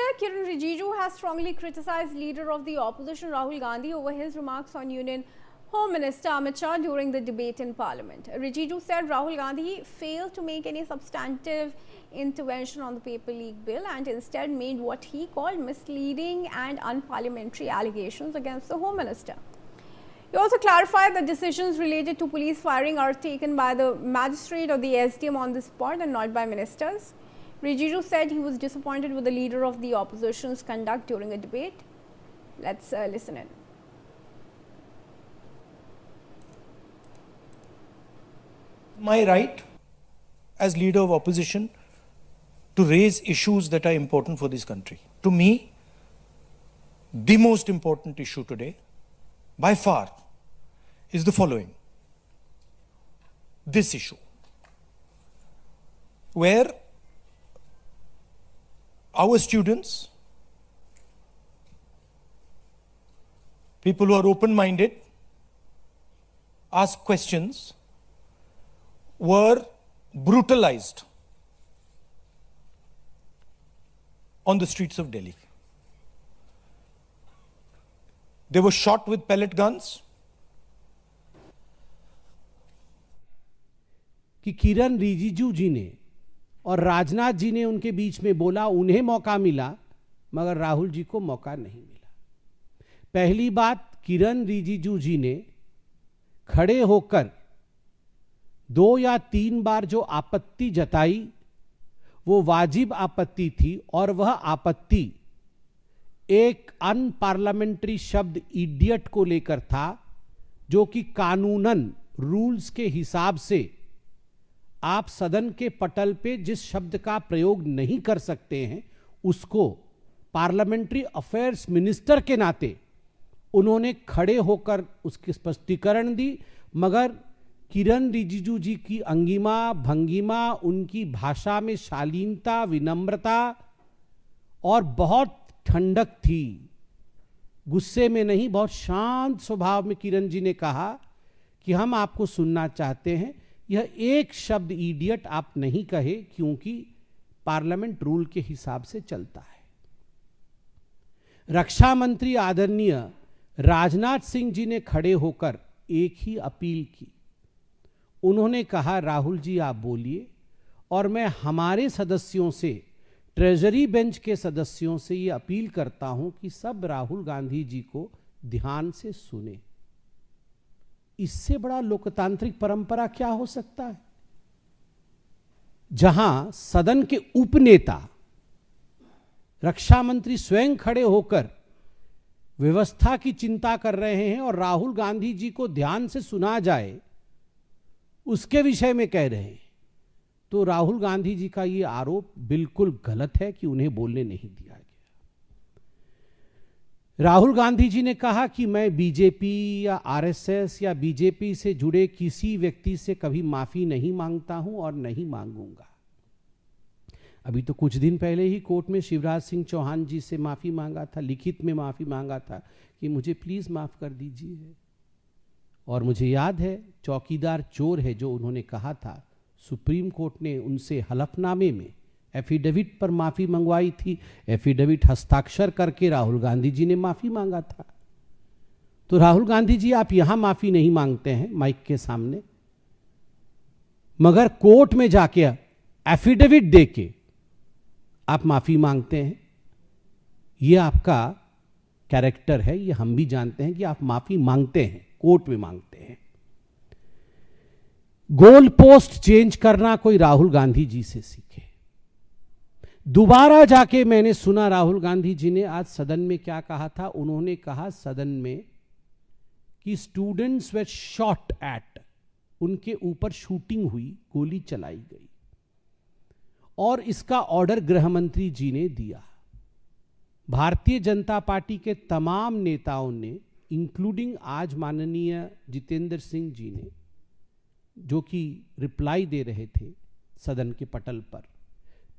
Minister Kiran Rijiju has strongly criticized leader of the opposition Rahul Gandhi over his remarks on Union Home Minister Amit Shah during the debate in Parliament. Rijiju said Rahul Gandhi failed to make any substantive intervention on the paper leak bill and instead made what he called misleading and unparliamentary allegations against the Home Minister. He also clarified that decisions related to police firing are taken by the magistrate or the SDM on the spot and not by ministers. Rijiju said he was disappointed with the leader of the opposition's conduct during a debate. Let's listen in. My right as leader of opposition to raise issues that are important for this country. To me, the most important issue today, by far, is the following. This issue, where our students, people who are open-minded, ask questions, were brutalized on the streets of Delhi. They were shot with pellet guns. कि किरण रिजिजू जी ने और राजनाथ जी ने उनके बीच में बोला, उन्हें मौका मिला मगर राहुल जी को मौका नहीं मिला। पहली बात, किरण रिजिजू जी ने खड़े होकर 2 या 3 बार जो आपत्ति जताई वो वाजिब आपत्ति थी और वह आपत्ति एक अनपार्लियामेंट्री शब्द इडियट को लेकर था, जो कि कानूनन रूल्स के हिसाब से आप सदन के पटल पे जिस शब्द का प्रयोग नहीं कर सकते हैं, उसको पार्लियामेंट्री अफेयर्स मिनिस्टर के नाते उन्होंने खड़े होकर उसकी स्पष्टीकरण दी। मगर किरण रिजिजू जी की अंगिमा भंगिमा, उनकी भाषा में शालीनता, विनम्रता और बहुत ठंडक थी। गुस्से में नहीं, बहुत शांत स्वभाव में किरण जी ने कहा कि हम आपको सुनना चाहते हैं, यह एक शब्द इडियट आप नहीं कहे क्योंकि पार्लियामेंट रूल के हिसाब से चलता है। रक्षा मंत्री आदरणीय राजनाथ सिंह जी ने खड़े होकर एक ही अपील की। उन्होंने कहा, राहुल जी आप बोलिए, और मैं हमारे सदस्यों से, ट्रेजरी बेंच के सदस्यों से ये अपील करता हूं कि सब राहुल गांधी जी को ध्यान से सुने। इससे बड़ा लोकतांत्रिक परंपरा क्या हो सकता है, जहां सदन के उपनेता रक्षा मंत्री स्वयं खड़े होकर व्यवस्था की चिंता कर रहे हैं और राहुल गांधी जी को ध्यान से सुना जाए उसके विषय में कह रहे हैं। तो राहुल गांधी जी का यह आरोप बिल्कुल गलत है कि उन्हें बोलने नहीं दिया गया। राहुल गांधी जी ने कहा कि मैं बीजेपी या आरएसएस या बीजेपी से जुड़े किसी व्यक्ति से कभी माफी नहीं मांगता हूं और नहीं मांगूंगा। अभी तो कुछ दिन पहले ही कोर्ट में शिवराज सिंह चौहान जी से माफी मांगा था, लिखित में माफी मांगा था कि मुझे प्लीज माफ कर दीजिए। और मुझे याद है, चौकीदार चोर है जो उन्होंने कहा था, सुप्रीम कोर्ट ने उनसे हलफनामे में एफिडेविट पर माफी मंगवाई थी। एफिडेविट हस्ताक्षर करके राहुल गांधी जी ने माफी मांगा था। तो राहुल गांधी जी, आप यहां माफी नहीं मांगते हैं माइक के सामने, मगर कोर्ट में जाके एफिडेविट देके आप माफी मांगते हैं। यह आपका कैरेक्टर है, यह हम भी जानते हैं कि आप माफी मांगते हैं, कोर्ट में मांगते हैं। गोल पोस्ट चेंज करना कोई राहुल गांधी जी से सीखे। दोबारा जाके मैंने सुना राहुल गांधी जी ने आज सदन में क्या कहा था। उन्होंने कहा सदन में कि स्टूडेंट्स वर शॉट एट, उनके ऊपर शूटिंग हुई, गोली चलाई गई, और इसका ऑर्डर गृह मंत्री जी ने दिया। भारतीय जनता पार्टी के तमाम नेताओं ने, इंक्लूडिंग आज माननीय जितेंद्र सिंह जी ने, जो कि रिप्लाई दे रहे थे सदन के पटल पर,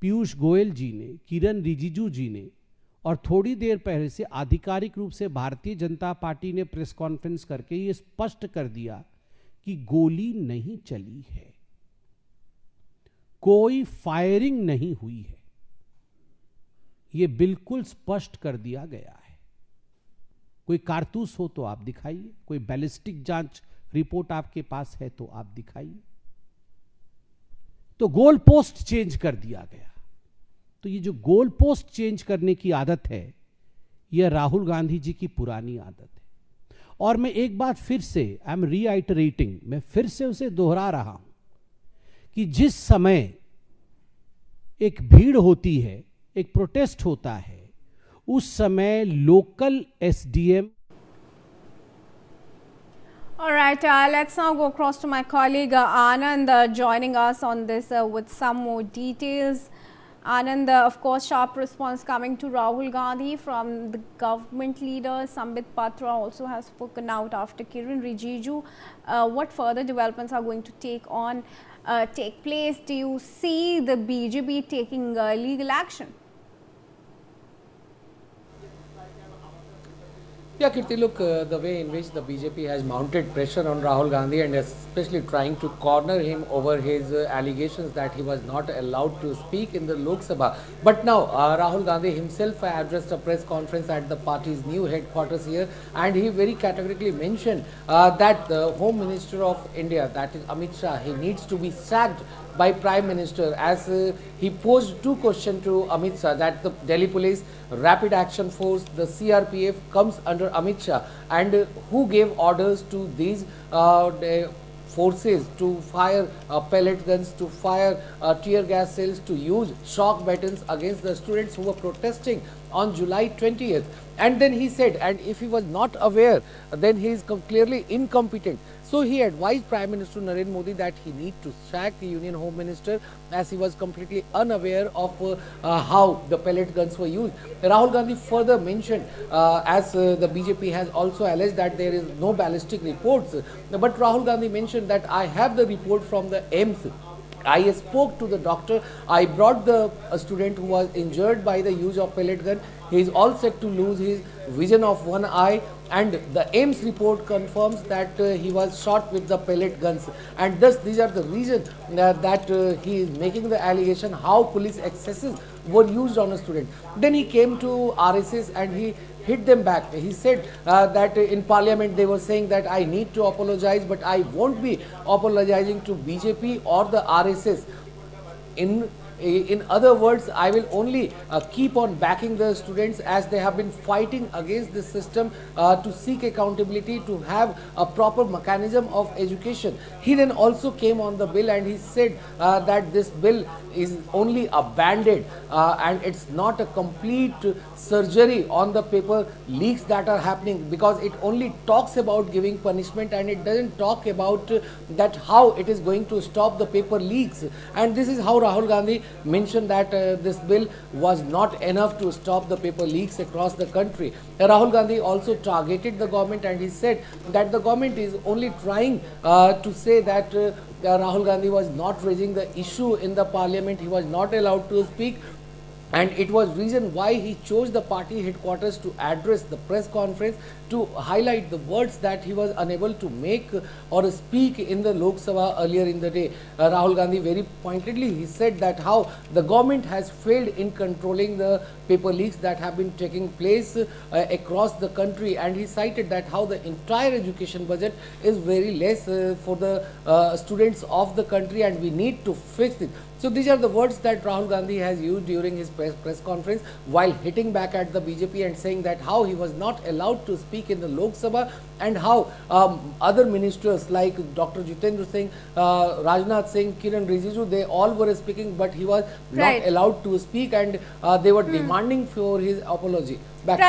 पीयूष गोयल जी ने, किरण रिजिजू जी ने, और थोड़ी देर पहले से आधिकारिक रूप से भारतीय जनता पार्टी ने प्रेस कॉन्फ्रेंस करके ये स्पष्ट कर दिया कि गोली नहीं चली है, कोई फायरिंग नहीं हुई है। ये बिल्कुल स्पष्ट कर दिया गया है। कोई कारतूस हो तो आप दिखाइए, कोई बैलिस्टिक जांच रिपोर्ट आपके पास है तो आप दिखाइए। तो गोल पोस्ट चेंज कर दिया गया। तो ये जो गोल पोस्ट चेंज करने की आदत है, यह राहुल गांधी जी की पुरानी आदत है। और मैं एक बात फिर से, आई एम रीआइटरेटिंग, मैं फिर से उसे दोहरा रहा हूं कि जिस समय एक भीड़ होती है, एक प्रोटेस्ट होता है, उस समय local SDM. All right, let's now go across to my colleague Anand joining us on this with some more details. Anand, of course, sharp response coming to Rahul Gandhi from the government leader. Sambit Patra also has spoken out after Kiran Rijiju. What further developments are going to take place? Do you see the BJP taking legal action? Yeah, Kirti, look, the way in which the BJP has mounted pressure on Rahul Gandhi and especially trying to corner him over his allegations that he was not allowed to speak in the Lok Sabha. But now, Rahul Gandhi himself addressed a press conference at the party's new headquarters here, and he very categorically mentioned that the Home Minister of India, that is Amit Shah, he needs to be sacked by Prime Minister, as he posed two questions to Amit Shah, that the Delhi Police, Rapid Action Force, the CRPF comes under Amit Shah, and who gave orders to these forces to fire pellet guns, to fire tear gas cells, to use shock batons against the students who were protesting on July 20th. And then he said, and if he was not aware, then he is clearly incompetent. So he advised Prime Minister Narendra Modi that he need to sack the Union Home Minister, as he was completely unaware of how the pellet guns were used. Rahul Gandhi further mentioned, as the BJP has also alleged that there is no ballistic reports, but Rahul Gandhi mentioned that I have the report from the AIIMS. I spoke to the doctor, I brought the student who was injured by the use of pellet gun. He is all set to lose his vision of one eye, and the AIIMS report confirms that he was shot with the pellet guns, and thus these are the reasons that he is making the allegation how police excesses were used on a student. Then he came to RSS and he hit them back. He said that in parliament they were saying that I need to apologize, but I won't be apologizing to BJP or the RSS. In other words, I will only keep on backing the students, as they have been fighting against this system to seek accountability, to have a proper mechanism of education. He then also came on the bill and he said that this bill is only a band-aid and it's not a complete surgery on the paper leaks that are happening, because it only talks about giving punishment and it doesn't talk about that how it is going to stop the paper leaks. And this is how Rahul Gandhi mentioned that this bill was not enough to stop the paper leaks across the country. Rahul Gandhi also targeted the government and he said that the government is only trying to say that Rahul Gandhi was not raising the issue in the parliament, he was not allowed to speak, and it was reason why he chose the party headquarters to address the press conference, to highlight the words that he was unable to make or speak in the Lok Sabha earlier in the day. Rahul Gandhi very pointedly, he said that how the government has failed in controlling the paper leaks that have been taking place across the country, and he cited that how the entire education budget is very less for the students of the country, and we need to fix it. So these are the words that Rahul Gandhi has used during his press conference, while hitting back at the BJP and saying that how he was not allowed to speak in the Lok Sabha, and how other ministers like Dr. Jitendra Singh, Rajnath Singh, Kiran Rijiju, they all were speaking, but he was not allowed to speak, and they were demanding for his apology. Back to you.